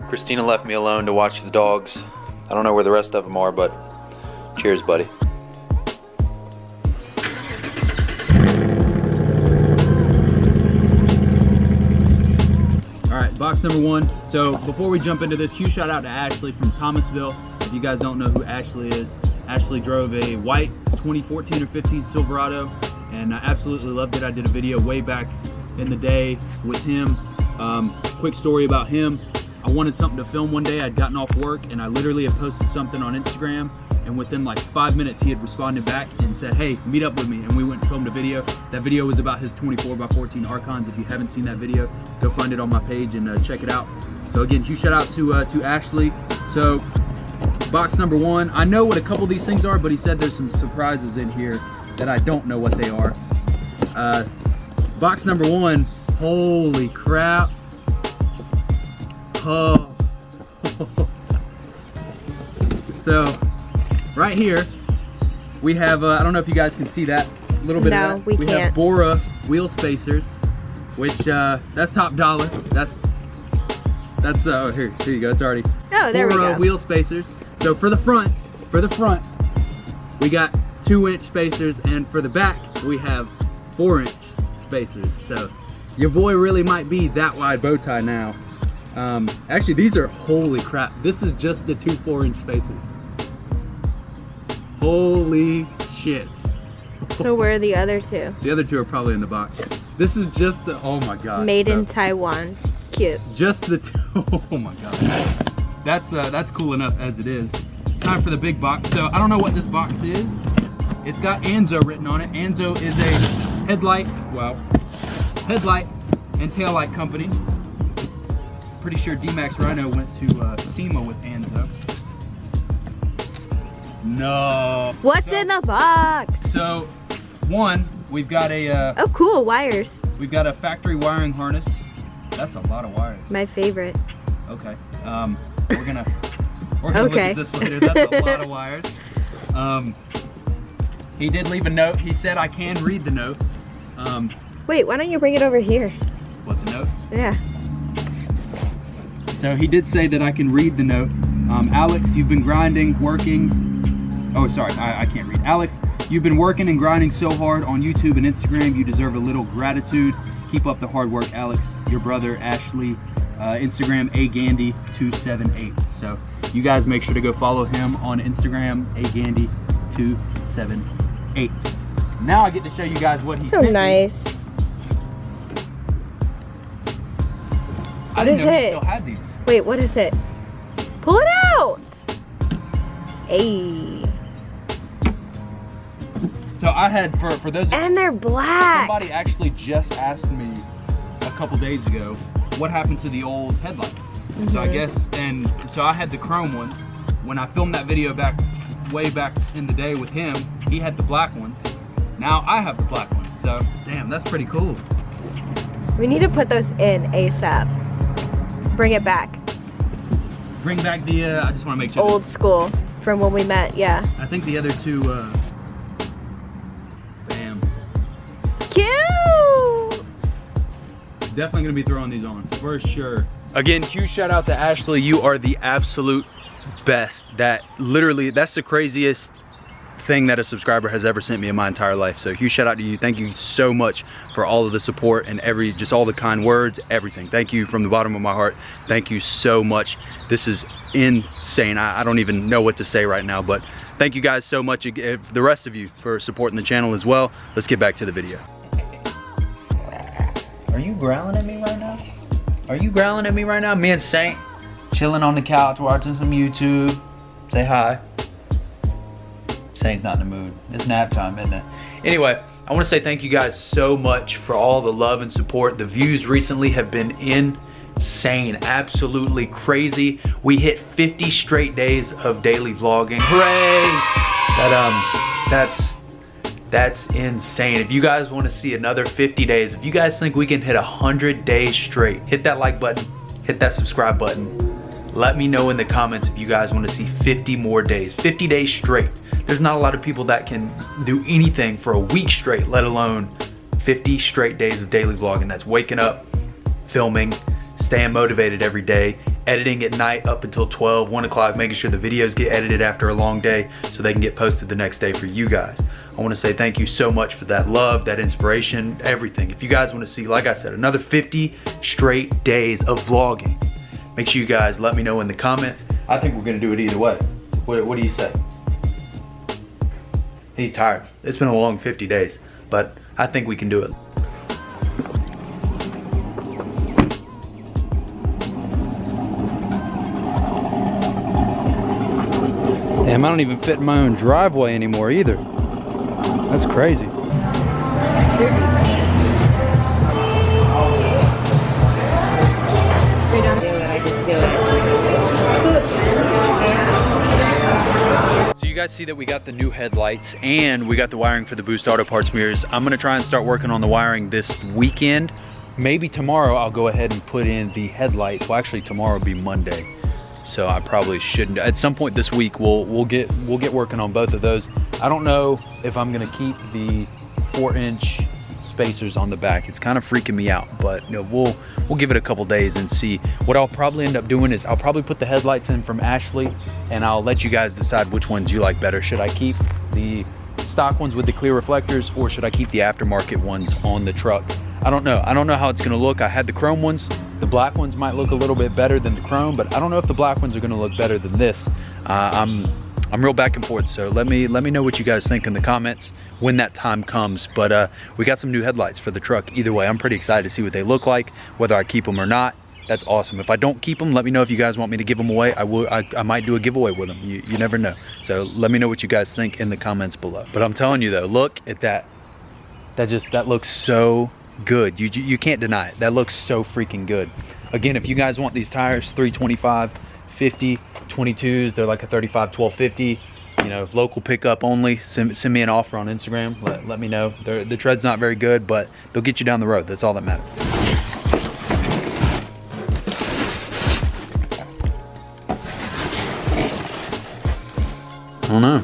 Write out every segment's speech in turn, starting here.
Christina left me alone to watch the dogs. I don't know where the rest of them are, but cheers, buddy. All right, box number one. So before we jump into this, huge shout out to Ashley from Thomasville. If you guys don't know who Ashley is, Ashley drove a white 2014 or 15 Silverado, and I absolutely loved it. I did a video way back in the day with him. Quick story about him. I wanted something to film one day. I'd gotten off work and I literally had posted something on Instagram, and within like 5 minutes he had responded back and said, hey, meet up with me, and we went and filmed a video. That video was about his 24x14 Archons. If you haven't seen that video, go find it on my page and check it out. So again, huge shout out to Ashley. So box number one, I know what a couple of these things are, but he said there's some surprises in here that I don't know what they are. Box number one, holy crap. Oh. So right here we have I don't know if you guys can see that a little bit of that. We can't. Have Bora wheel spacers, which that's top dollar. That's oh, here you go. It's already there we go. Bora wheel spacers. So for the front we got 2-inch spacers, and for the back we have 4-inch spacers. So your boy really might be that wide bow tie now. Actually, these are, holy crap, this is just the 2 4-inch spacers. Holy shit. So where are the other two? The other two are probably in the box. This is just the, oh my god. Made in Taiwan. Cute. Just the two, oh my god. That's cool enough as it is. Time for the big box. So I don't know what this box is. It's got Anzo written on it. Anzo is a headlight and taillight company. Pretty sure D-Max Rhino went to SEMA with Anzo. No. What's in the box? So, one, we've got a oh, cool, wires. We've got a factory wiring harness. That's a lot of wires. My favorite. Okay. We're gonna look at this later. That's a lot of wires. He did leave a note. He said I can read the note. Wait, why don't you bring it over here? What, the note? Yeah. So he did say that I can read the note. Alex, you've been grinding, working. Oh, sorry, I can't read. Alex, you've been working and grinding so hard on YouTube and Instagram. You deserve a little gratitude. Keep up the hard work, Alex. Your brother, Ashley, Instagram, agandy278. So you guys make sure to go follow him on Instagram, agandy278. Now I get to show you guys what he sent me. So nice. I didn't know he still had these. Wait, what is it? Pull it out! Hey. So I had, for those... And they're black! Somebody actually just asked me a couple days ago what happened to the old headlights. Mm-hmm. So I guess, and so I had the chrome ones. When I filmed that video way back in the day with him, he had the black ones. Now I have the black ones. So, damn, that's pretty cool. We need to put those in ASAP. Bring it back. Bring back the, I just want to make sure. Old school, from when we met, yeah. I think the other two, bam. Cute! Definitely gonna be throwing these on, for sure. Again, huge shout out to Ashley. You are the absolute best. That literally, that's the craziest thing that a subscriber has ever sent me in my entire life. So huge shout out to you. Thank you so much for all of the support and just all the kind words, everything. Thank you from the bottom of my heart. Thank you so much. This is insane. I don't even know what to say right now, but thank you guys so much, the rest of you, for supporting the channel as well. Let's get back to the video. Are you growling at me right now? Are you growling at me right now? Me and Saint chilling on the couch watching some YouTube. Say hi. Saint's not in the mood. It's nap time, isn't it? Anyway, I want to say thank you guys so much for all the love and support. The views recently have been insane, absolutely crazy. We hit 50 straight days of daily vlogging. Hooray! That's insane. If you guys want to see another 50 days, if you guys think we can hit 100 days straight, hit that like button, hit that subscribe button. Let me know in the comments if you guys want to see 50 more days, 50 days straight. There's not a lot of people that can do anything for a week straight, let alone 50 straight days of daily vlogging. That's waking up, filming, staying motivated every day, editing at night up until 12, 1 o'clock, making sure the videos get edited after a long day so they can get posted the next day for you guys. I want to say thank you so much for that love, that inspiration, everything. If you guys want to see, like I said, another 50 straight days of vlogging, make sure you guys let me know in the comments. I think we're going to do it either way. What do you say? He's tired. It's been a long 50 days, but I think we can do it. Damn, I don't even fit in my own driveway anymore either. That's crazy. So you guys see that we got the new headlights and we got the wiring for the Boost Auto Parts mirrors. I'm gonna try and start working on the wiring this weekend. Maybe tomorrow I'll go ahead and put in the headlights. Well, actually tomorrow will be Monday. So I probably shouldn't. At some point this week, we'll get working on both of those. I don't know if I'm gonna keep the 4-inch spacers on the back. It's kind of freaking me out, but you know, we'll give it a couple days and see. What I'll probably end up doing is I'll probably put the headlights in from Ashley, and I'll let you guys decide which ones you like better. Should I keep the stock ones with the clear reflectors, or should I keep the aftermarket ones on the truck? I don't know. I don't know how it's gonna look. I had the chrome ones. The black ones might look a little bit better than the chrome, but I don't know if the black ones are gonna look better than this. I'm real back and forth, so let me know what you guys think in the comments when that time comes. But we got some new headlights for the truck. Either way, I'm pretty excited to see what they look like, whether I keep them or not. That's awesome. If I don't keep them, let me know. If you guys want me to give them away, I might do a giveaway with them. You never know. So let me know what you guys think in the comments below. But I'm telling you though, look at that. That looks so good. You can't deny it. That looks so freaking good. Again, if you guys want these tires, 325, 50, 22s, they're like a 35, 1250. You know, local pickup only. Send me an offer on Instagram. Let me know. The tread's not very good, but they'll get you down the road. That's all that matters. I don't know.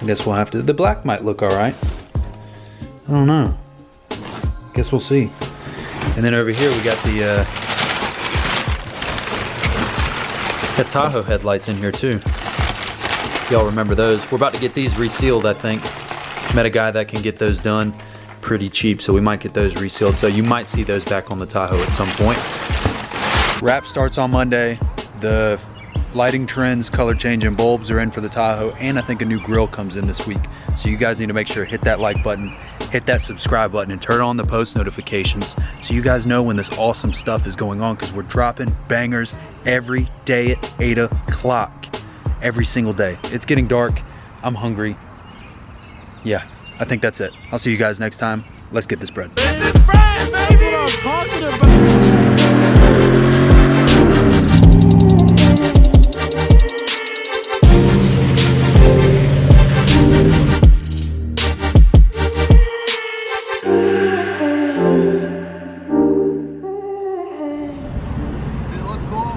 I guess we'll have to. The black might look all right. I don't know. Guess we'll see. And then over here we got the Tahoe headlights in here too. Y'all remember those? We're about to get these resealed, I think. Met a guy that can get those done pretty cheap, so we might get those resealed. So you might see those back on the Tahoe at some point. Wrap starts on Monday. The lighting trends, color change, and bulbs are in for the Tahoe, and I think a new grill comes in this week. So you guys need to make sure to hit that like button, hit that subscribe button, and turn on the post notifications so you guys know when this awesome stuff is going on, because we're dropping bangers every day at 8 o'clock. Every single day. It's getting dark. I'm hungry. Yeah, I think that's it. I'll see you guys next time. Let's get this bread. That's what I'm talking about.